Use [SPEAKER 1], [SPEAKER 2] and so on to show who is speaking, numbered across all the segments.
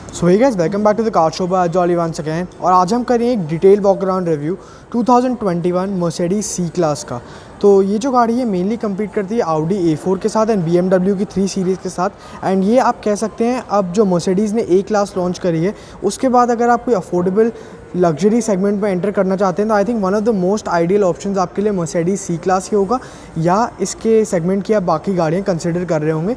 [SPEAKER 1] So hey guys, welcome back to the car show by Jolly once again. और आज हम करेंगे एक detail walk around review 2021 Mercedes C class का। तो ये जो गाड़ी है मेनली कम्पीट करती है Audi A4 के साथ एंड BMW की 3 सीरीज़ के साथ। एंड ये आप कह सकते हैं अब जो मर्सिडीज़ ने A क्लास लॉन्च करी है उसके बाद अगर आप कोई अफोर्डेबल लग्जरी सेगमेंट में एंटर करना चाहते हैं तो I think one of the most ideal options आपके लिए मर्सिडीज सी क्लास ही होगा, या इसके सेगमेंट की आप बाकी गाड़ियाँ कंसिडर कर रहे होंगे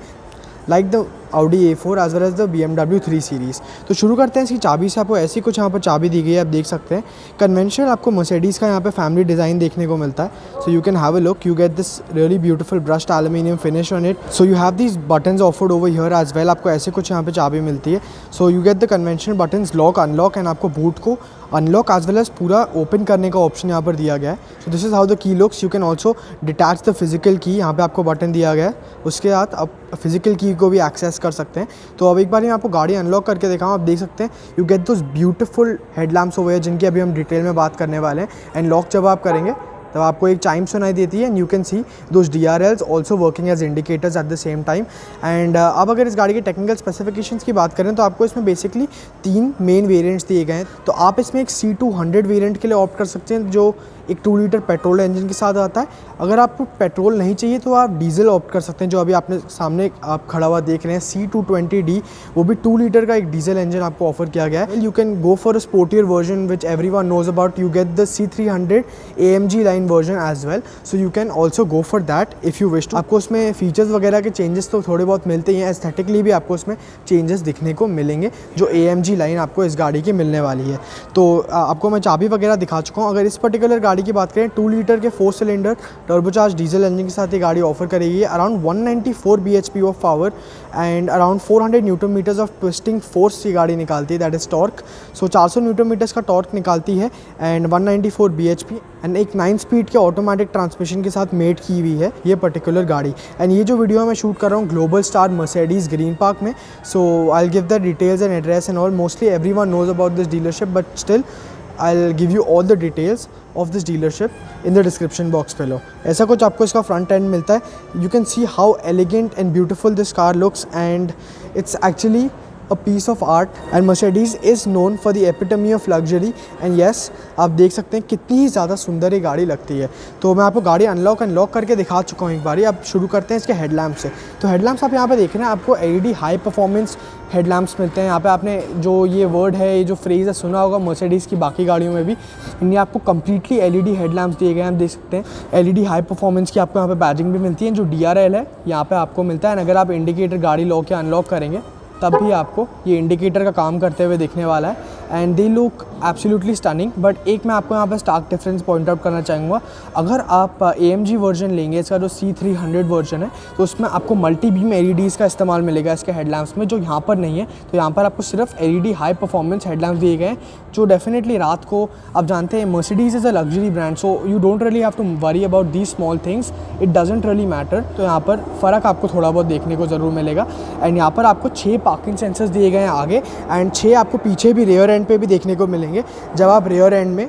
[SPEAKER 1] like the Audi A4 as well as the BMW 3 series. तो शुरू करते हैं इसकी चाबी से। आपको ऐसी कुछ यहाँ पर चाबी दी गई है, आप देख सकते हैं। कन्वेंशनल आपको मर्सिडीज़ का यहाँ पे फैमिली डिज़ाइन देखने को मिलता है। So you can have a look, you get this really beautiful brushed aluminium finish on it. So you have these buttons offered over here as well. आपको ऐसे कुछ यहाँ पे चाबी मिलती है। So you get the conventional buttons lock unlock and आपको boot को अनलॉक एज वेल एज पूरा ओपन करने का ऑप्शन यहाँ पर दिया गया है। So this is how the की looks. You can also detach the physical की, यहाँ पे आपको बटन दिया गया है, उसके साथ आप फिजिकल की को भी एक्सेस कर सकते हैं। तो अब एक बार मैं आपको गाड़ी अनलॉक करके दिखाऊँ। आप देख सकते हैं you get those beautiful headlamps over जिनकी अभी हम डिटेल में बात करने वाले हैं। एंड लॉक जब आप करेंगे तब आपको एक चाइम सुनाई देती है and you can see those DRLs also working as indicators at the same time. And अब अगर इस गाड़ी के टेक्निकल स्पेसिफिकेशंस की बात करें तो आपको इसमें बेसिकली 3 मेन वेरिएंट्स दिए गए हैं। तो आप इसमें एक C200 वेरिएंट के लिए ऑप्ट कर सकते हैं जो एक 2 लीटर पेट्रोल इंजन के साथ आता है। अगर आपको पेट्रोल नहीं चाहिए तो आप डीजल ऑप्ट कर सकते हैं, जो अभी आपने सामने आप खड़ा हुआ देख रहे हैं C220D, वो भी 2 लीटर का एक डीजल इंजन आपको ऑफर किया गया है। You can go for a sportier version which everyone knows about. You get the C300 AMG line version as well, so you can also go for that if you wish to. आपको उसमें features वगैरह के changes तो थोड़े बहुत मिलते ही हैं, aesthetically भी आपको उसमें चेंजेस दिखने को मिलेंगे जो AMG लाइन आपको इस गाड़ी की मिलने वाली है। तो आपको मैं चाबी वगैरह दिखा चुका हूँ। अगर इस पर्टिकुलर गाड़ी की बात करें, 2 लीटर के 4 सिलेंडर टर्बोचार्ज डीजल इंजन के साथ ये गाड़ी ऑफर करेगी। Around 194 bhp of power and around 400 newton metres of twisting force ये गाड़ी निकालती है, दैट इज़ टॉर्क। सो 400 न्यूटन मीटर्स का टॉर्क निकालती है एंड 194 bhp एंड एक 9 स्पीड के ऑटोमेटिक ट्रांसमिशन के साथ मेड की हुई है ये पर्टिकुलर गाड़ी। एंड ये जो वीडियो मैं शूट कर रहा हूँ ग्लोबल स्टार मर्सिडीज़ ग्रीन पार्क में। So I will give the details and address and all. Mostly everyone knows about this dealership but still I'll give you all the details of this dealership in the description box below. ऐसा कुछ आपको इसका front end मिलता है। You can see how elegant and beautiful this car looks and it's actually a piece of art and Mercedes is known for the epitome of luxury and yes, आप देख सकते हैं कितनी ही ज़्यादा सुंदर ये गाड़ी लगती है। तो मैं आपको गाड़ी अनलॉक करके दिखा चुका हूँ एक बारी। अब शुरू करते हैं इसके हेडलैम्प से। तो हेडलैम्प्स आप यहाँ पे देख रहे हैं, आपको LED हाई परफॉर्मेंस हेडलैम्प्स मिलते हैं। यहाँ पे आपने जो ये वर्ड है, ये जो फ्रेज़ है सुना होगा मर्सिडीज़ की बाकी गाड़ियों में भी, इनमें आपको कंप्लीटली LED हेडलैम्प्स दिए गए हैं। आप देख सकते हैं LED हाई परफॉर्मेंस की आपको यहाँ पे बैजिंग भी मिलती है। जो DRL है यहाँ पे आपको मिलता है। अगर आप इंडिकेटर गाड़ी लॉक या अनलॉक करेंगे तब भी आपको ये इंडिकेटर का काम करते हुए दिखने वाला है and they look absolutely stunning. But एक मैं आपको यहाँ पे स्टार्क डिफरेंस पॉइंट आउट करना चाहूँगा। अगर आप AMG वर्जन लेंगे, इसका जो C300 वर्जन है, तो उसमें आपको मल्टी बीम LEDs का इस्तेमाल मिलेगा इसके हेडलैम्प्स में, जो यहाँ पर नहीं है। तो यहाँ पर आपको सिर्फ LED हाई परफॉर्मेंस हेडलैम्प्स दिए गए हैं, जो डेफिनेटली रात को, आप जानते हैं Mercedes is a luxury brand, so you don't really have to worry about these small things, it doesn't really matter. तो यहाँ पर फ़र्क आपको थोड़ा बहुत देखने को ज़रूर मिलेगा। एंड यहाँ पर आपको 6 पार्किंग सेंसर्स दिए गए हैं आगे एंड 6 आपको पीछे भी रेयर एंड पे भी देखने को मिलेंगे। जब आप रेयर एंड में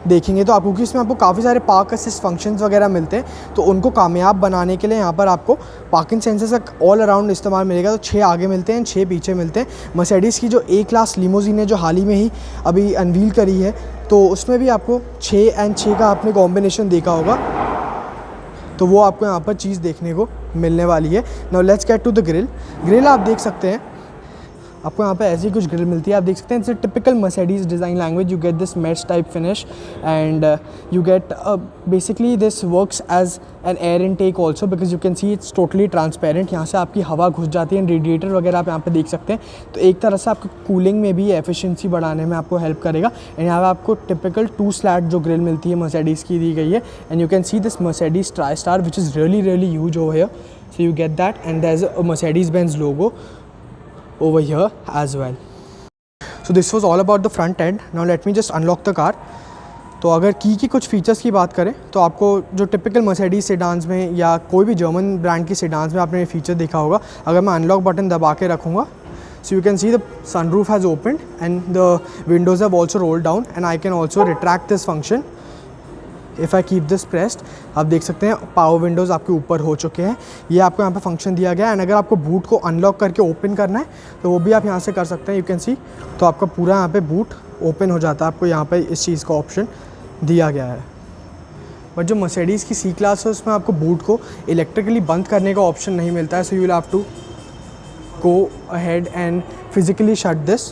[SPEAKER 1] देखेंगे तो आपको, इसमें आपको काफ़ी सारे पार्क असिस्ट फंक्शंस वगैरह मिलते हैं, तो उनको कामयाब बनाने के लिए यहाँ पर आपको पार्किंग सेंसर्स का ऑल अराउंड इस्तेमाल मिलेगा। तो 6 आगे मिलते हैं, 6 पीछे मिलते हैं। मर्सिडीज़ की जो A क्लास लिमोजिन है जो हाल ही में ही अभी अनवील करी है, तो उसमें भी आपको 6 एंड 6 का आपने कॉम्बिनेशन देखा होगा, तो वो आपको यहाँ पर चीज़ देखने को मिलने वाली है। Now let's get to the grille आप देख सकते हैं, आपको यहाँ पे ऐसी कुछ ग्रिल मिलती है। आप देख सकते हैं it's a typical Mercedes design language. You get this mesh type finish and you get basically this works as an air intake also because you can see it's totally transparent. यहाँ से आपकी हवा घुस जाती है। रेडिएटर वगैरह आप यहाँ पे देख सकते हैं, तो एक तरह से आपको कूलिंग में भी एफिशिएंसी बढ़ाने में आपको हेल्प करेगा। एंड यहाँ पर आपको टिपिकल 2 स्लैट जो ग्रिल मिलती है मर्सिडीज़ की दी गई है। And you can see this Mercedes tri star which is really huge over here, so you get that and there is a Mercedes Benz logo over here as well. So this was all about the front end. Now let me just unlock the car. तो अगर की कुछ features की बात करें तो आपको जो टिपिकल मर्सिडीज़ सेडान्स में या कोई भी जर्मन ब्रांड की सेडान्स में आपने ये फीचर देखा होगा। अगर मैं अनलॉक बटन दबा के रखूँगा, so you can see the sunroof has opened and the windows have also rolled down and I can also retract this function if I keep this pressed, आप देख सकते हैं पावर विंडोज़ आपके ऊपर हो चुके हैं। ये आपको यहाँ पे फंक्शन दिया गया है। एंड अगर आपको बूट को अनलॉक करके ओपन करना है तो वो भी आप यहाँ से कर सकते हैं। यू कैन सी, तो आपका पूरा यहाँ पे बूट ओपन हो जाता है। आपको यहाँ पे इस चीज़ का ऑप्शन दिया गया है। बट जो मर्सिडीज़ की सी क्लास है उसमें आपको बूट को इलेक्ट्रिकली बंद करने का ऑप्शन नहीं मिलता है। So you will have to go ahead and physically shut this.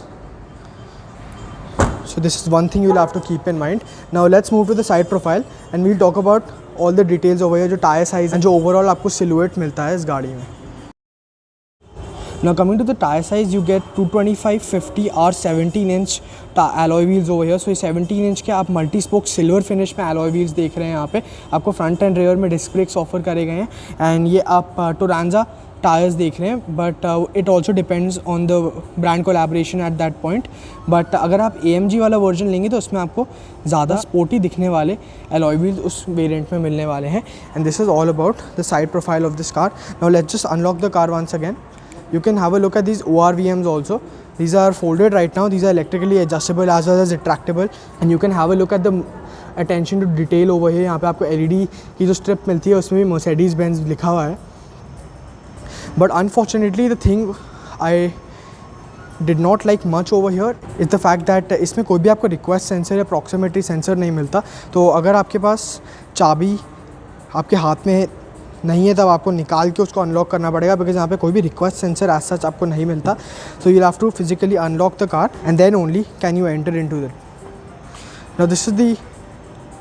[SPEAKER 1] So this is one thing you will have to keep in mind. Now let's move to the side profile and we'll talk about all the details over here, जो tyre size and जो overall आपको silhouette मिलता है इस गाड़ी में। Now coming to the tire size, you get 225, 50 और 17 inch alloy wheels over here. So ये 17 इंच के आप मल्टी स्पोक सिल्वर फिनिश में alloy wheels देख रहे हैं। यहाँ पे आपको फ्रंट एंड रेयर में डिस्क ब्रेक्स ऑफर करे गए हैं। एंड ये आप टोरांजा टायर्स देख रहे हैं, but it also depends on the brand collaboration at that point. But अगर आप AMG वाला वर्जन लेंगे तो उसमें आपको ज़्यादा स्पोर्टी दिखने वाले alloy wheels उस वेरिएंट में मिलने वाले हैं। And this is all about the side profile of this car. Now let's just unlock the car once again. You can have a look at these ORVMs also. These are folded right now. These are electrically adjustable as well as retractable. And you can have a look at the attention to detail over here. यहाँ पे आपको LED की जो strip मिलती है उसमें भी Mercedes Benz लिखा हुआ है. But unfortunately the thing I did not like much over here is the fact that इसमें कोई भी आपको request sensor या proximity sensor नहीं मिलता. तो अगर आपके पास चाबी आपके हाथ में नहीं है तब आपको निकाल के उसको अनलॉक करना पड़ेगा, बिकॉज यहाँ पे कोई भी रिक्वेस्ट सेंसर एज सच आपको नहीं मिलता. So you have to physically unlock the car and then only can you enter into that. Now this is the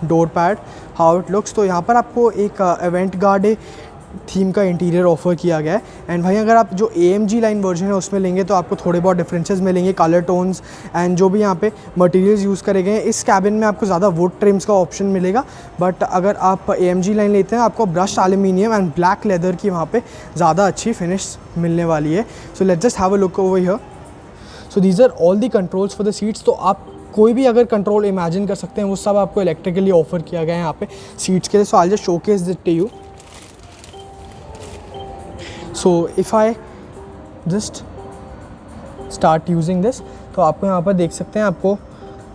[SPEAKER 1] door pad, how it looks. तो यहाँ पर आपको एक इवेंट गार्ड थीम का interior offer किया गया है. एंड भाई अगर आप जो AMG लाइन वर्जन है उसमें लेंगे तो आपको थोड़े बहुत डिफरेंसेस मिलेंगे, कलर टोन्स एंड जो भी यहाँ पे मटेरियल्स यूज़ करे गए हैं. इस कैबिन में आपको ज़्यादा वुड ट्रिम्स का ऑप्शन मिलेगा, बट अगर आप AMG लाइन लेते हैं आपको brushed aluminium and black leather की वहाँ पे ज़्यादा अच्छी फिनिश मिलने वाली है. So let's just have a look over here. So these are all the controls for the seats. तो आप कोई भी अगर कंट्रोल इमेजिन कर सकते हैं वो सब आपको इलेक्ट्रिकली ऑफर किया गया है यहाँ पे सीट्स के लिए. So I just showcase this to you. So if I just start using this, तो आपको यहाँ पर देख सकते हैं आपको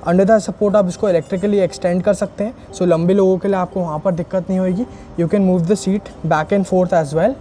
[SPEAKER 1] अंडर द सपोर्ट आप इसको इलेक्ट्रिकली एक्सटेंड कर सकते हैं. सो लंबे लोगों के लिए आपको वहाँ पर दिक्कत नहीं होगी. You can move the seat back and forth as well.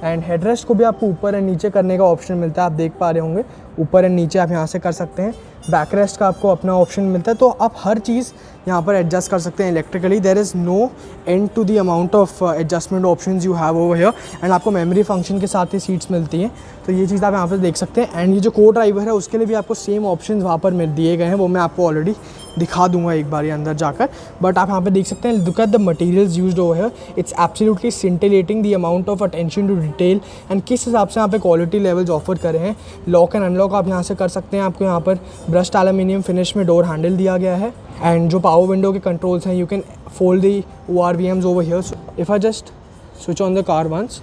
[SPEAKER 1] And headrest को भी आपको ऊपर एंड नीचे करने का ऑप्शन मिलता है. आप देख पा रहे होंगे ऊपर एंड नीचे आप यहाँ से कर सकते हैं. बैक रेस्ट का आपको अपना ऑप्शन मिलता है. तो आप हर चीज़ यहाँ पर एडजस्ट कर सकते हैं electrically. There is no end to the amount of adjustment options you have over here. And आपको मेमोरी फंक्शन के साथ ही सीट्स मिलती हैं. तो ये चीज़ आप यहाँ पर देख सकते हैं. एंड ये जो को ड्राइवर है उसके लिए भी आपको सेम ऑप्शंस वहाँ पर मिल दिए गए हैं. वो मैं आपको ऑलरेडी दिखा दूंगा एक बार अंदर जाकर. बट आप यहाँ पे देख सकते हैं, look at the materials used over here. It's absolutely scintillating the amount of attention to detail and किस हिसाब से यहाँ पे क्वालिटी लेवल्स ऑफर करे हैं. लॉक एंड अनलॉक आप यहाँ से कर सकते हैं. आपको यहाँ पर ब्रश्ड एल्यूमिनियम फिनिश में डोर हैंडल दिया गया है. एंड जो पावर विंडो के कंट्रोल्स हैं, you can fold the ORVMs over here. If I just switch on the car once,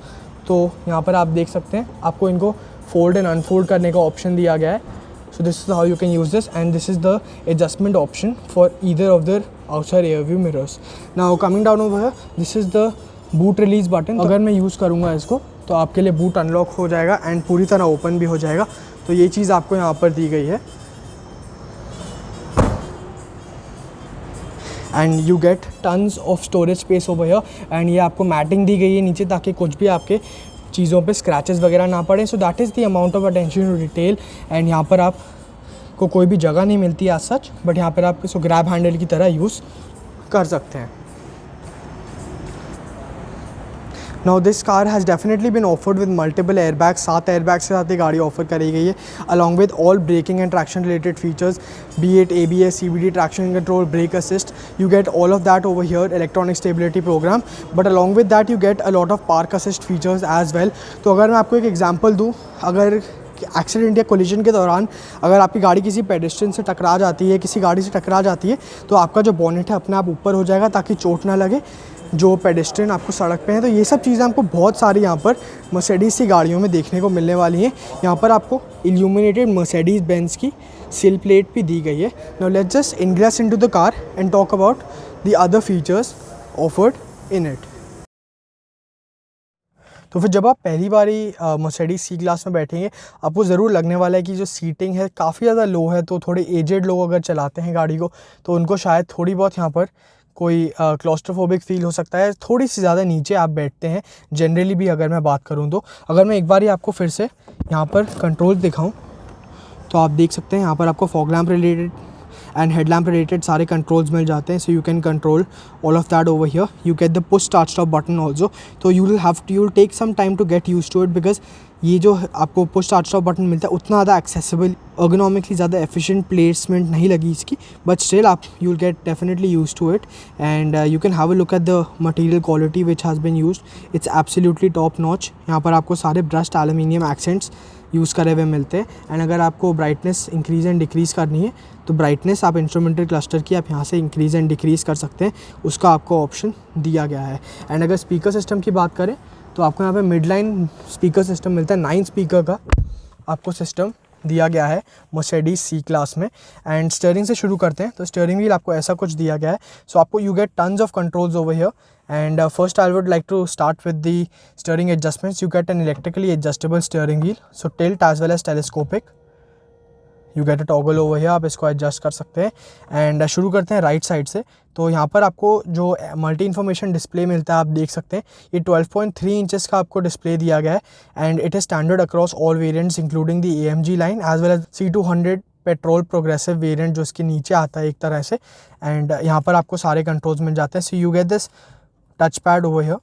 [SPEAKER 1] तो यहाँ पर आप देख सकते हैं आपको इनको फोल्ड एंड अनफोल्ड करने का ऑप्शन दिया गया है. So this is how you can use this, and this is the adjustment option for either of the outside rear view mirrors. Now coming down over here, this is the boot release button. अगर मैं use करूँगा इसको तो आपके लिए boot unlock हो जाएगा and पूरी तरह ओपन भी हो जाएगा. तो ये चीज़ आपको यहाँ पर दी गई है. And you gate tons of storage space over here. And ये आपको मैटिंग दी गई है नीचे ताकि कुछ भी आपके चीज़ों पे स्क्रैचेस वगैरह ना पड़े. So that is the amount of attention to detail. And यहाँ पर आप को कोई भी जगह नहीं मिलती एज सच, बट यहाँ पर आप इसको ग्रैब हैंडल की तरह यूज़ कर सकते हैं. Now this car has definitely been offered with multiple airbags. 7 airbags के साथ ये गाड़ी ऑफर करी गई है, along with all braking and traction related features, be it ABS, CBD, traction control, brake assist. You get all of that over here, electronic stability programme. But along with that you get a lot of park assist features as well. तो अगर मैं आपको एक example दूँ, अगर accident या collision के दौरान अगर आपकी गाड़ी किसी पेडेस्ट्रियन से टकरा जाती है, किसी गाड़ी से टकरा जाती है, तो आपका जो बॉनेट है अपने आप ऊपर हो जाएगा ताकि चोट ना लगे जो पेडेस्ट्रियन आपको सड़क पे हैं. तो ये सब चीज़ें आपको बहुत सारी यहाँ पर मर्सिडीज़ की गाड़ियों में देखने को मिलने वाली हैं. यहाँ पर आपको इल्यूमिनेटेड मर्सिडीज़ बेंज की सिल प्लेट भी दी गई है. Now let's just ingress into the car and talk about the other features offered in it. तो फिर जब आप पहली बारी मर्सिडीज़ सी क्लास में बैठेंगे आपको ज़रूर लगने वाला है कि जो सीटिंग है काफ़ी ज़्यादा लो है. तो थोड़े एजेड लोग अगर चलाते हैं गाड़ी को तो उनको शायद थोड़ी बहुत यहाँ पर कोई क्लॉस्ट्रोफोबिक फील हो सकता है, थोड़ी सी ज़्यादा नीचे आप बैठते हैं जनरली भी अगर मैं बात करूँ तो। अगर मैं एक बार ही आपको फिर से यहाँ पर कंट्रोल दिखाऊँ तो आप देख सकते हैं यहाँ पर आपको fog lamp related and headlamp related सारे कंट्रोल्स मिल जाते हैं। So you can control all of that over here. You get the push start stop button also. तो you will take some time to get used to it, because ये जो आपको push start stop button मिलता है उतना ज़्यादा accessible, ergonomically ज़्यादा efficient placement नहीं लगी इसकी, बट स्टिल आप you will get definitely use to it. And you can have a look at the material quality which has been used. It's absolutely top notch. यहाँ पर आपको सारे brushed aluminium accents use करे हुए मिलते हैं। And अगर आपको ब्राइटनेस इंक्रीज़ एंड डिक्रीज़ करनी है तो ब्राइटनेस आप इंस्ट्रूमेंटल क्लस्टर की आप यहाँ से इंक्रीज़ एंड डिक्रीज़ कर सकते हैं, उसका आपको ऑप्शन दिया गया है। एंड अगर स्पीकर सिस्टम की बात करें तो आपको यहाँ पे मिड लाइन स्पीकर सिस्टम मिलता है, 9 स्पीकर का आपको सिस्टम दिया गया है मर्सिडीज़ सी क्लास में। एंड स्टीयरिंग से शुरू करते हैं तो स्टीयरिंग व्हील आपको ऐसा कुछ दिया गया है। सो आपको you get tons of controls over here. And first I would like to start with the steering adjustments. You get an electrically adjustable steering wheel, so tilt as well as telescopic. You get a toggle over here, आप इसको adjust कर सकते हैं। And शुरू करते हैं right side से। तो यहाँ पर आपको जो मल्टी इन्फॉर्मेशन डिस्प्ले मिलता है आप देख सकते हैं, ये 12.3 इंचेस का आपको डिस्प्ले दिया गया है। And it is standard across all variants including the AMG line as well as C200 petrol progressive variant जो इसके नीचे आता है एक तरह से। एंड यहाँ पर आपको सारे कंट्रोल्स मिल जाते हैं। So you get this touch pad over here.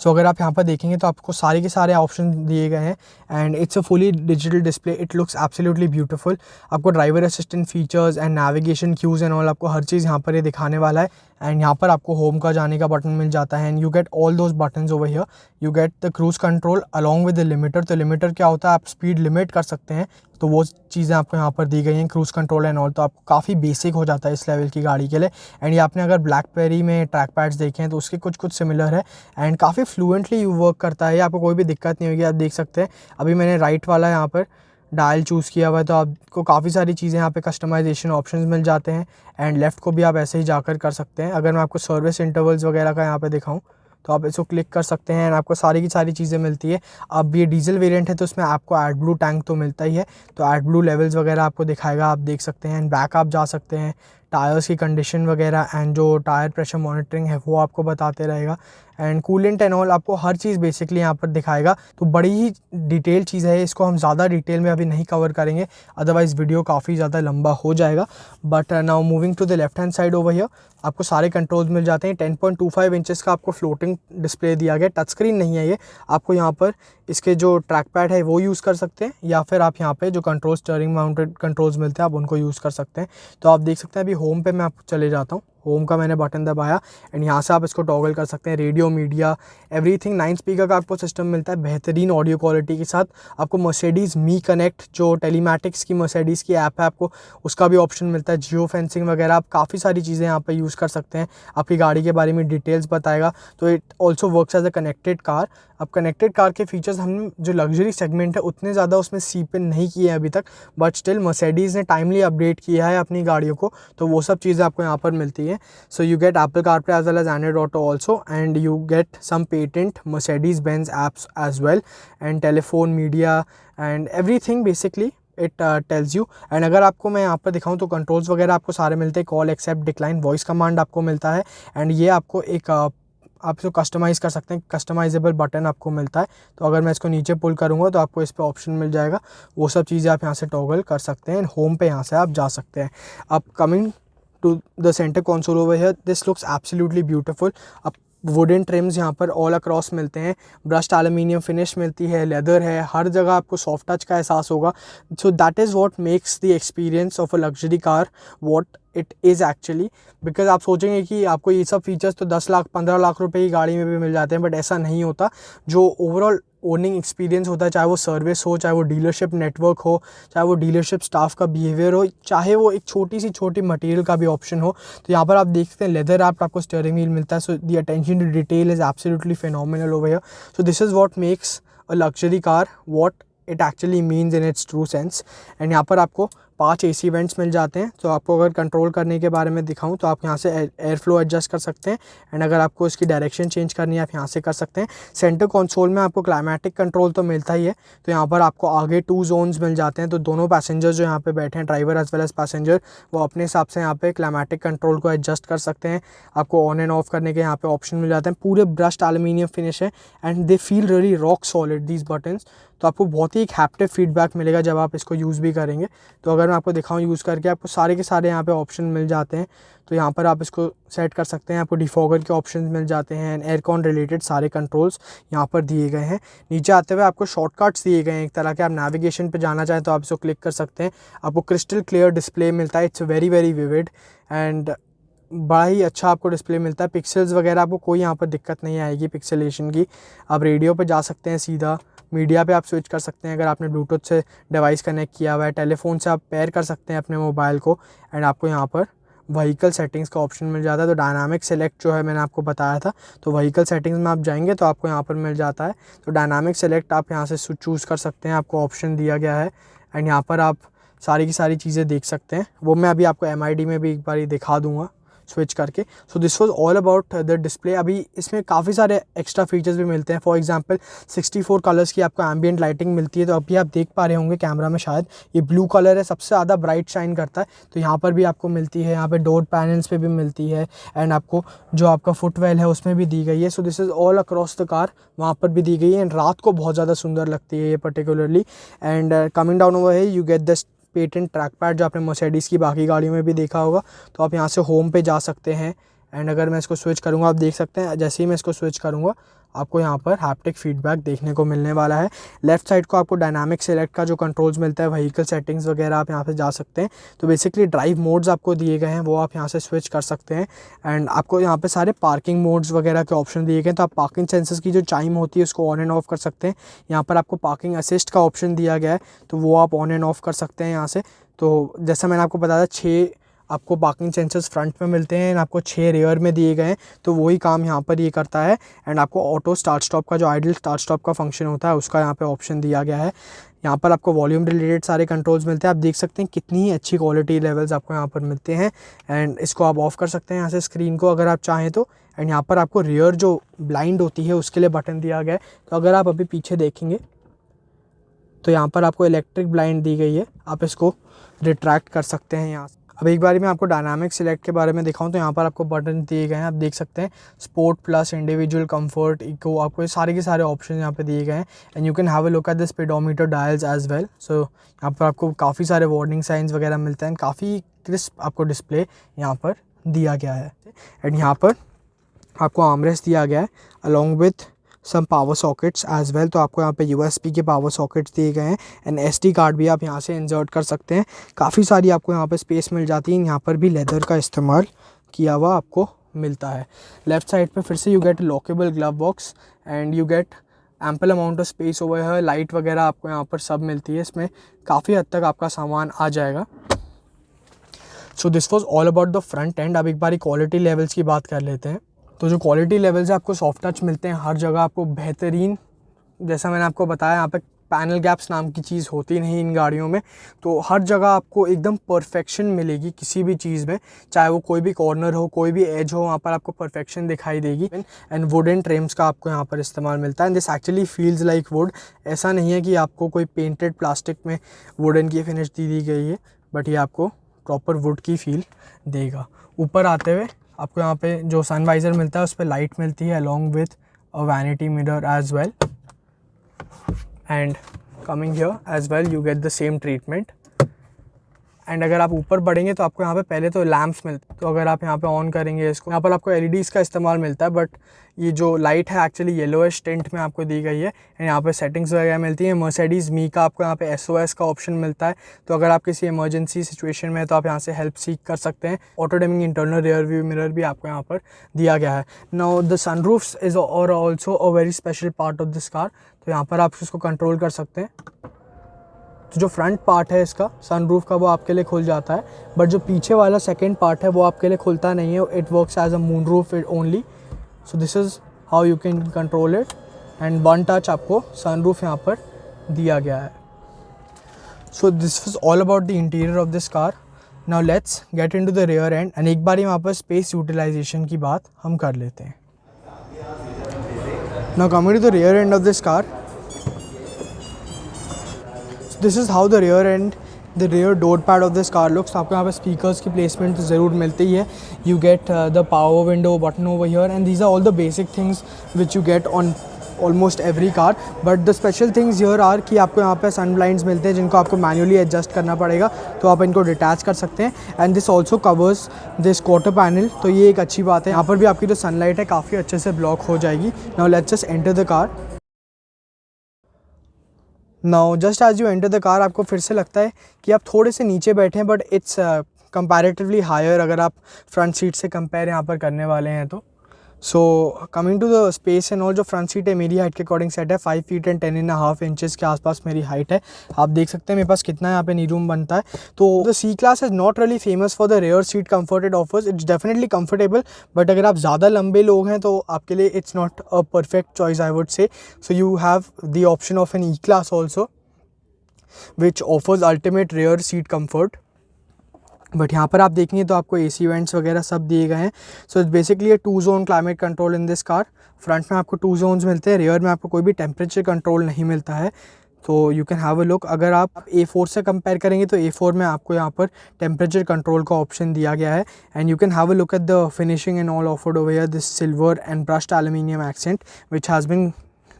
[SPEAKER 1] So अगर आप यहाँ पर देखेंगे तो आपको सारे के सारे ऑप्शन दिए गए हैं। And it's a fully digital display, it looks absolutely beautiful. आपको driver assistant features and navigation cues and all आपको हर चीज़ यहाँ पर ये दिखाने वाला है। एंड यहाँ पर आपको होम का जाने का बटन मिल जाता है। And you get all those buttons over here. You get the cruise control along with the limiter. तो लिमिटर क्या होता है, आप स्पीड लिमिट कर सकते हैं, तो वो चीज़ें आपको यहाँ पर दी गई हैं, क्रूज कंट्रोल एंड ऑल। तो आपको काफ़ी बेसिक हो जाता है इस लेवल की गाड़ी के लिए। एंड ये आपने अगर ब्लैकबेरी में ट्रैक पैड्स देखे हैं तो उसके कुछ सिमिलर है एंड काफ़ी फ्लुएंटली यू वर्क करता है, आपको कोई भी दिक्कत नहीं होगी। आप देख सकते हैं अभी मैंने राइट वाला यहाँ पर डायल चूज़ किया हुआ है, तो आपको काफ़ी सारी चीज़ें यहाँ पे कस्टमाइजेशन ऑप्शंस मिल जाते हैं। एंड लेफ़्ट को भी आप ऐसे ही जाकर कर सकते हैं। अगर मैं आपको सर्विस इंटरवल्स वगैरह का यहाँ पे दिखाऊं तो आप इसको क्लिक कर सकते हैं एंड आपको सारी की सारी चीज़ें मिलती है। अब ये डीजल वेरिएंट है तो उसमें आपको एड ब्लू टैंक तो मिलता ही है, तो एड ब्लू लेवल्स वगैरह आपको दिखाएगा, आप देख सकते हैं। एंड बैक आप जा सकते हैं, टायर्स की कंडीशन वगैरह एंड जो टायर प्रेशर मॉनिटरिंग है वो आपको बताते रहेगा। एंड कूलेंट एंड ऑल आपको हर चीज़ बेसिकली यहाँ पर दिखाएगा। तो बड़ी ही डिटेल चीज़ है, इसको हम ज़्यादा डिटेल में अभी नहीं कवर करेंगे, अदरवाइज़ वीडियो काफ़ी ज़्यादा लंबा हो जाएगा। But now moving to the left hand side over here, आपको सारे कंट्रोल्स मिल जाते हैं। 10.25 इंचेस का आपको फ्लोटिंग डिस्प्ले दिया गया, टच स्क्रीन नहीं है ये। आपको यहाँ पर इसके जो ट्रैक पैड है वो यूज़ कर सकते हैं, या फिर आप यहाँ पे जो कंट्रोल स्टीयरिंग माउंटेड कंट्रोल्स मिलते हैं आप उनको यूज़ कर सकते हैं। तो आप देख सकते हैं अभी होम पे मैं आपको चले जाता हूँ। होम का मैंने बटन दबाया एंड यहाँ से आप इसको टॉगल कर सकते हैं। Radio, media, everything. 9 स्पीकर का आपको सिस्टम मिलता है बेहतरीन ऑडियो क्वालिटी के साथ। आपको मर्सिडीज़ मी कनेक्ट जो टेलीमैटिक्स की मर्सिडीज़ की ऐप है आपको उसका भी ऑप्शन मिलता है। जियो फेंसिंग वगैरह आप काफ़ी सारी चीज़ें यहाँ पर यूज़ कर सकते हैं। आपकी गाड़ी के बारे में डिटेल्स बताएगा। तो it also works as a connected car. अब कनेक्टेड कार के फीचर्स हम जो लग्जरी सेगमेंट है उतने ज़्यादा उसमें सीप इन नहीं किए हैं अभी तक, बट स्टिल मर्सिडीज़ ने टाइमली अपडेट किया है अपनी गाड़ियों को, तो वो सब चीज़ें आपको यहाँ पर मिलती हैं। So you get Apple CarPlay as well as Android Auto also, and you get some patent Mercedes Benz apps as well, and telephone, media and everything basically it tells you. And अगर आपको मैं यहाँ पर दिखाऊँ तो controls वगैरह आपको सारे मिलते हैं। Call, accept, decline, voice command आपको मिलता है। एंड ये आपको एक आप इसको कस्टमाइज़ कर सकते हैं, कस्टमाइजेबल बटन आपको मिलता है। तो अगर मैं इसको नीचे पुल करूँगा तो आपको इस पे ऑप्शन मिल जाएगा, वो सब चीज़ें आप यहाँ से टॉगल कर सकते हैं। होम पे यहाँ से आप जा सकते हैं। अब coming to the centre console over here, this looks absolutely beautiful. अब वुडन ट्रिम्स यहाँ पर ऑल अक्रॉस मिलते हैं, ब्रश्ड एल्युमिनियम फिनिश मिलती है, लेदर है, हर जगह आपको सॉफ्ट टच का एहसास होगा। सो that is what makes the experience of a luxury car what it is actually. Because आप सोचेंगे कि आपको ये सब फीचर्स तो 10 लाख 15 लाख रुपए की गाड़ी में भी मिल जाते हैं, बट ऐसा नहीं होता। जो ओवरऑल ओनिंग एक्सपीरियंस होता है, चाहे वो सर्विस हो, चाहे वो डीलरशिप नेटवर्क हो, चाहे वो डीलरशिप स्टाफ का बिहेवियर हो, चाहे वो एक छोटी सी छोटी मटेरियल का भी ऑप्शन हो, तो यहाँ पर आप देखते हैं लेदर रैप्ड आपको स्टीयरिंग व्हील मिलता है। So the attention to detail is absolutely phenomenal over here. So this is what makes a luxury car what it actually means in its true sense. And यहाँ पर आपको 5 AC vents मिल जाते हैं। तो आपको अगर कंट्रोल करने के बारे में दिखाऊं तो आप यहाँ से एयर फ्लो एडजस्ट कर सकते हैं, एंड अगर आपको इसकी डायरेक्शन चेंज करनी है आप यहाँ से कर सकते हैं। सेंटर कंसोल में आपको क्लाइमेटिक कंट्रोल तो मिलता ही है। तो यहाँ पर आपको आगे 2 जोन्स मिल जाते हैं, तो दोनों पैसेंजर्स जो यहाँ पे बैठे हैं, driver as well as passenger, वो अपने हिसाब से यहाँ पे क्लाइमेटिक कंट्रोल को एडजस्ट कर सकते हैं। आपको ऑन एंड ऑफ करने के यहाँ पे ऑप्शन मिल जाते हैं। पूरे ब्रश्ड एल्यूमिनियम फिनिश है and they feel really rock solid these buttons. तो आपको बहुत ही एक हैप्टिक फीडबैक मिलेगा जब आप इसको यूज़ भी करेंगे। तो अगर मैं आपको दिखाऊं यूज़ करके, आपको सारे के सारे यहाँ पे ऑप्शन मिल जाते हैं। तो यहाँ पर आप इसको सेट कर सकते हैं। आपको डिफॉगर के ऑप्शंस मिल जाते हैं, एयरकॉन रिलेटेड सारे कंट्रोल्स यहाँ पर दिए गए हैं। नीचे आते हुए आपको शॉर्टकट्स दिए गए हैं एक तरह के। आप नेविगेशन पे जाना चाहें तो आप इसको क्लिक कर सकते हैं। आपको क्रिस्टल क्लियर डिस्प्ले मिलता है, it's very very vivid and बड़ा ही अच्छा आपको डिस्प्ले मिलता है। पिक्सल्स वगैरह आपको कोई यहाँ पर दिक्कत नहीं आएगी पिक्सेलेशन की। आप रेडियो पे जा सकते हैं, सीधा मीडिया पे आप स्विच कर सकते हैं अगर आपने ब्लूटूथ से डिवाइस कनेक्ट किया हुआ है। टेलीफोन से आप पेयर कर सकते हैं अपने मोबाइल को, एंड आपको यहाँ पर व्हीकल सेटिंग्स का ऑप्शन मिल जाता है। तो डायनामिक सेलेक्ट जो है मैंने आपको बताया था, तो व्हीकल सेटिंग्स में आप जाएंगे तो आपको यहाँ पर मिल जाता है। तो डायनामिक सेलेक्ट आप यहाँ से चूज़ कर सकते हैं, आपको ऑप्शन दिया गया है, एंड यहाँ पर आप सारी की सारी चीज़ें देख सकते हैं। वो मैं अभी आपको MID में भी एक बार दिखा दूँगा स्विच करके। सो this was all about the display. अभी इसमें काफ़ी सारे एक्स्ट्रा फीचर्स भी मिलते हैं। फॉर एग्जांपल 64 कलर्स की आपको एम्बिएंट लाइटिंग मिलती है। तो अभी आप देख पा रहे होंगे कैमरा में, शायद ये ब्लू कलर है, सबसे ज़्यादा ब्राइट शाइन करता है। तो यहाँ पर भी आपको मिलती है, यहाँ पे डोर पैनल्स पे भी मिलती है, एंड आपको जो आपका फुटवेल है उसमें भी दी गई है। So this is all across the car, वहाँ पर भी दी गई है, एंड रात को बहुत ज़्यादा सुंदर लगती है ये particularly. And coming down over here you get this patent track pad जो आपने मर्सिडीज़ की बाकी गाड़ियों में भी देखा होगा। तो आप यहाँ से होम पे जा सकते हैं, एंड अगर मैं इसको स्विच करूँगा आप देख सकते हैं, जैसे ही मैं इसको स्विच करूँगा आपको यहाँ पर हैप्टिक फीडबैक देखने को मिलने वाला है। लेफ्ट साइड को आपको डायनामिक सेलेक्ट का जो कंट्रोल्स मिलता है, व्हीकल सेटिंग्स वगैरह आप यहाँ पे जा सकते हैं। तो बेसिकली ड्राइव मोड्स आपको दिए गए हैं, वो आप यहाँ से स्विच कर सकते हैं, एंड आपको यहाँ पे सारे पार्किंग मोड्स वगैरह के ऑप्शन दिए गए हैं। तो आप पार्किंग सेंसर्स की जो चाइम होती है उसको ऑन एंड ऑफ कर सकते हैं। यहाँ पर आपको पार्किंग असिस्ट का ऑप्शन दिया गया है, तो वो आप ऑन एंड ऑफ कर सकते हैं यहाँ से। तो जैसा मैंने आपको बताया 6 आपको पार्किंग सेंसर्स फ्रंट में मिलते हैं, एंड आपको 6 रेयर में दिए गए हैं। तो वही काम यहाँ पर ये करता है, एंड आपको ऑटो स्टार्ट स्टॉप का जो आइडल स्टार्ट स्टॉप का फंक्शन होता है उसका यहाँ पे ऑप्शन दिया गया है। यहाँ पर आपको वॉल्यूम रिलेटेड सारे कंट्रोल्स मिलते हैं। आप देख सकते हैं कितनी ही अच्छी क्वालिटी लेवल्स आपको यहाँ पर मिलते हैं, एंड इसको आप ऑफ कर सकते हैं यहाँ से स्क्रीन को अगर आप चाहें तो। एंड यहाँ पर आपको रियर जो ब्लाइंड होती है उसके लिए बटन दिया गया है। तो अगर आप अभी पीछे देखेंगे तो यहाँ पर आपको इलेक्ट्रिक ब्लाइंड दी गई है, आप इसको रिट्रैक्ट कर सकते हैं यहाँ से। अब एक बार मैं आपको डायनामिक सिलेक्ट के बारे में दिखाऊं तो यहाँ पर आपको बटन दिए गए हैं, आप देख सकते हैं sport plus, individual, comfort, eco, आपको ये सारे के सारे ऑप्शन यहाँ पे दिए गए हैं। And you can have a look at the speedometer dials as well. सो यहाँ पर आपको काफ़ी सारे वार्निंग साइंस वगैरह मिलते हैं, काफ़ी क्रिस्प आपको डिस्प्ले यहाँ पर दिया गया है। एंड यहाँ पर आपको आर्मरेस्ट दिया गया है along with some power sockets as well. तो आपको यहाँ पे USB के पावर सॉकेट्स दिए गए हैं, एंड SD कार्ड भी आप यहाँ से इंसर्ट कर सकते हैं। काफ़ी सारी आपको यहाँ पे स्पेस मिल जाती है। यहाँ पर भी लेदर का इस्तेमाल किया हुआ आपको मिलता है। लेफ्ट साइड पे फिर से you get lockable glove box, and you gate ample amount of space over है। लाइट वगैरह आपको यहाँ पर सब मिलती है, इसमें काफ़ी हद तक आपका सामान आ जाएगा। So this was all about the front end. अब एक बार क्वालिटी लेवल्स की बात कर लेते हैं। तो जो क्वालिटी लेवल्स है आपको सॉफ्ट टच मिलते हैं हर जगह, आपको बेहतरीन, जैसा मैंने आपको बताया यहाँ पे पैनल गैप्स नाम की चीज़ होती नहीं इन गाड़ियों में। तो हर जगह आपको एकदम परफेक्शन मिलेगी किसी भी चीज़ में, चाहे वो कोई भी कॉर्नर हो, कोई भी एज हो, वहाँ पर आपको परफेक्शन दिखाई देगी। एंड वुडन ट्रिम्स का आपको यहाँ पर इस्तेमाल मिलता है, and this actually feels like would. ऐसा नहीं है कि आपको कोई पेंटेड प्लास्टिक में वुडन की फिनिश दी गई है, बट ये आपको प्रॉपर वुड की फील देगा। ऊपर आते हुए आपको यहाँ पे जो सनवाइज़र मिलता है उस पर लाइट मिलती है along with a vanity mirror as well, and coming here as well you get the same treatment. And अगर आप ऊपर बढ़ेंगे तो आपको यहाँ पे पहले तो लैम्प्स मिलते हैं। तो अगर आप यहाँ पे ऑन करेंगे इसको, यहाँ पर आपको LEDs का इस्तेमाल मिलता है, बट ये जो लाइट है एक्चुअली येलोइश टिंट में आपको दी गई है। एंड यहाँ पे सेटिंग्स वगैरह मिलती है। मर्सिडीज़ मी का आपको यहाँ पे SOS का ऑप्शन मिलता है। तो अगर आप किसी इमरजेंसी सिचुएशन में है तो आप यहाँ से हेल्प सीख कर सकते हैं। Auto dimming internal rear view mirror भी आपको यहाँ पर दिया गया है। नाउ द सनरूफ्स इज़ और also a very special part of this car. तो यहाँ पर आप इसको कंट्रोल कर सकते हैं। तो जो फ्रंट पार्ट है इसका सनरूफ का वो आपके लिए खुल जाता है, बट जो पीछे वाला सेकंड पार्ट है वो आपके लिए खुलता नहीं है। It works as a moon roof only. So this is how you can control it, and one touch आपको सनरूफ यहाँ पर दिया गया है। So this was all about the interior of this car. Now let's get into the rear end and एक बार यहाँ पर स्पेस यूटिलाइजेशन की बात हम कर लेते हैं. Now coming to the rear end of this car. This is how the rear door pad of this car looks. आपको यहाँ पे स्पीकर्स की प्लेसमेंट तो ज़रूर मिलती ही है. You get the power window button over here and these are all the basic things which you get on almost every car. But the special things here are कि आपको यहाँ पे सन ब्लाइंड्स मिलते हैं जिनको आपको मैन्युअली एडजस्ट करना पड़ेगा, तो आप इनको डिटैच कर सकते हैं. And this also covers this quarter panel, तो ये एक अच्छी बात है. यहाँ पर भी आपकी जो सनलाइट है काफ़ी अच्छे से ब्लॉक हो जाएगी. Now let's just enter the car. Now just as you enter the car आपको फिर से लगता है कि आप थोड़े से नीचे बैठे हैं, बट इट्स कंपैरेटिवली हायर अगर आप फ्रंट सीट से कंपेयर यहाँ पर करने वाले हैं तो. So coming to the space and all, जो फ्रंट सीट है मेरी हाइट के अकॉर्डिंग सेट है. 5 फीट एंड 10.5 इंचेस के आसपास मेरी हाइट है. आप देख सकते हैं मेरे पास कितना यहाँ पे नी रूम बनता है. तो the C class is not really famous for the rear seat comfort it offers. It's definitely comfortable, but अगर आप ज़्यादा लंबे लोग हैं तो आपके लिए it's not a perfect choice I would say. So you have the option of an E class also which offers ultimate rear seat comfort. But यहाँ पर आप देखेंगे तो आपको AC वेंट्स वगैरह सब दिए गए हैं. So it's basically A 2 zone climate control in this car. Front में आपको 2 जोन्स मिलते हैं, रियर में आपको कोई भी टेम्परेचर कंट्रोल नहीं मिलता है. तो you can have a look. अगर आप A4 से कंपेयर करेंगे तो A4 में आपको यहाँ पर टेम्परेचर कंट्रोल का ऑप्शन दिया गया है. And you can have a look at the finishing and all offered over here, this silver and brushed aluminium accent which has been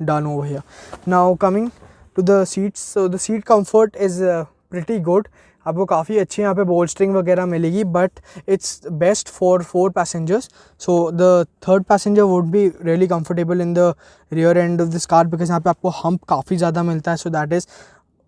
[SPEAKER 1] done over here. Now coming to the seats, so the seat comfort is pretty good. आपको काफ़ी अच्छी यहाँ पे bolstering वगैरह मिलेगी, but it's best for 4 passengers. So the third passenger would be really comfortable in the rear end of this car because यहाँ पे आपको हम्प काफ़ी ज़्यादा मिलता है. So that is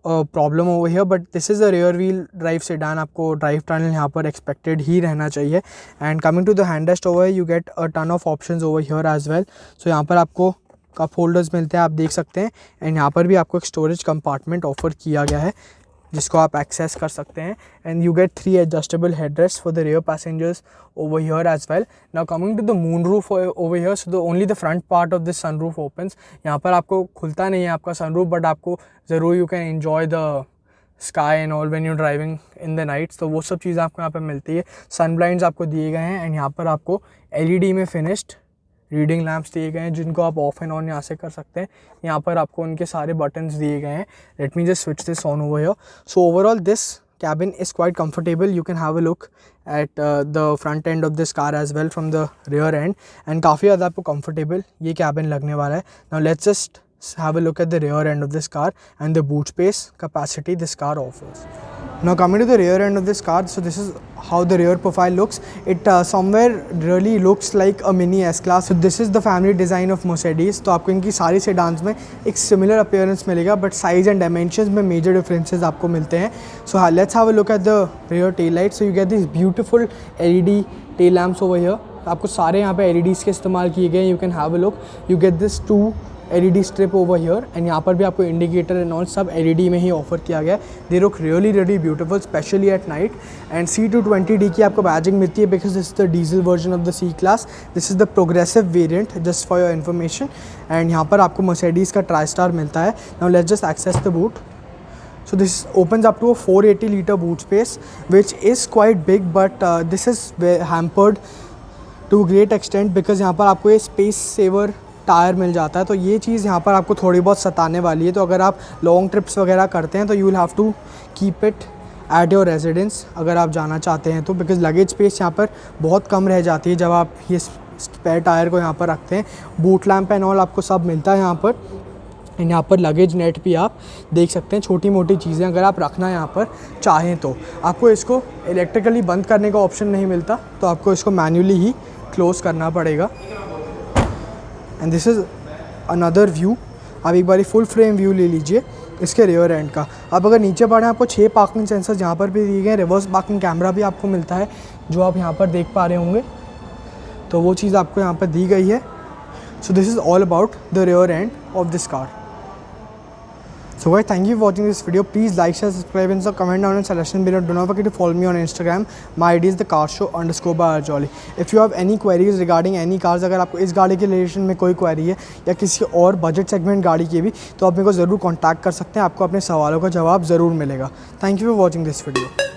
[SPEAKER 1] problem over here. But this is a rear wheel drive sedan. आपको drive tunnel यहाँ पर एक्सपेक्टेड ही रहना चाहिए. And coming to the hand rest over, you get a ton of options over here as well. सो यहाँ पर आपको कप होल्डर्स मिलते हैं, आप देख सकते हैं. एंड यहाँ पर भी आपको एक स्टोरेज कंपार्टमेंट ऑफर किया गया है जिसको आप एक्सेस कर सकते हैं. And you get 3 adjustable headrest for the rear passengers over here as well. Now coming to the moon roof over here, so the only the front part of this sun roof opens. यहाँ पर आपको खुलता नहीं है आपका सन roof, but आपको ज़रूर you can enjoy the sky and all when you driving in the nights. तो वो सब चीज़ें आपको यहाँ पर मिलती है. सन ब्लाइंड्स आपको दिए गए हैं. एंड यहाँ पर आपको LED में फिनिश्ड रीडिंग लैम्प्स दिए गए हैं जिनको आप ऑफ एंड ऑन यहाँ से कर सकते हैं. यहाँ पर आपको उनके सारे बटन्स दिए गए हैं. Let me just switch this on over here. So overall this cabin is quite comfortable. You can have a look at the front end of this car as well from the rear end, and काफ़ी ज़्यादा आपको comfortable ये cabin लगने वाला है. Now let's just have a look at the rear end of this car and the boot space capacity this car offers. Now coming to the rear end of this car, so this is how the rear profile looks. It somewhere really looks like a mini S-Class. So this is the family design of Mercedes. तो आपको इनकी सारी sedans में एक similar appearance मिलेगा, but size and dimensions में major differences आपको मिलते हैं. So let's have a look at the rear tail lights. So you get these beautiful LED tail lamps over here. आपको सारे यहाँ पे LEDs के इस्तेमाल किए गए हैं. You can have a look. You get this 2 LED strip over here, and यहाँ पर भी आपको इंडिकेटर एंड ऑल सब LED में ही ऑफर किया गया है. They look really beautiful specially at night. And C220D की आपको बैजिंग मिलती है because this is the diesel version of the C class. This is the progressive variant just for your information. And यहाँ पर आपको मर्सिडीज़ का tri star मिलता है. Now let's just access the boot. So this opens up to a 480 liter boot space, which is quite big, but this is hampered to a great extent because यहाँ पर आपको ये space saver टायर मिल जाता है. तो ये चीज़ यहाँ पर आपको थोड़ी बहुत सताने वाली है. तो अगर आप लॉन्ग ट्रिप्स वगैरह करते हैं तो you will have to keep it at your residence अगर आप जाना चाहते हैं तो, बिकॉज लगेज स्पेस यहाँ पर बहुत कम रह जाती है जब आप ये स्पेयर टायर को यहाँ पर रखते हैं. बूट लैम्प एंड ऑल आपको सब मिलता है यहाँ पर. एंड यहाँ पर लगेज नेट भी आप देख सकते हैं. छोटी मोटी चीज़ें अगर आप रखना यहाँ पर चाहें तो आपको इसको इलेक्ट्रिकली बंद करने का ऑप्शन नहीं मिलता, तो आपको इसको मैन्युअली ही क्लोज़ करना पड़ेगा. And this is another view. आप एक बारी फुल फ्रेम व्यू ले लीजिए इसके रियर एंड का. अब अगर नीचे पढ़ें आपको 6 पार्किंग सेंसर्स यहाँ पर भी दिए गए हैं. रिवर्स पार्किंग कैमरा भी आपको मिलता है जो आप यहाँ पर देख पा रहे होंगे. तो वो चीज़ आपको यहाँ पर दी गई है. So this is all about the rear end of this car. So guys, thank you for watching this video. Please like, share, subscribe and comment down in the suggestion below. Do not forget to follow me on Instagram. My ID is thecarshow_by_Arjoli. If you have any queries regarding any cars, अगर आपको इस गाड़ी के relation में कोई query है या किसी और बजट सेगमेंट गाड़ी की भी, तो आप मेरे को ज़रूर कॉन्टैक्ट कर सकते हैं. आपको अपने सवालों का जवाब ज़रूर मिलेगा. Thank you for watching this video.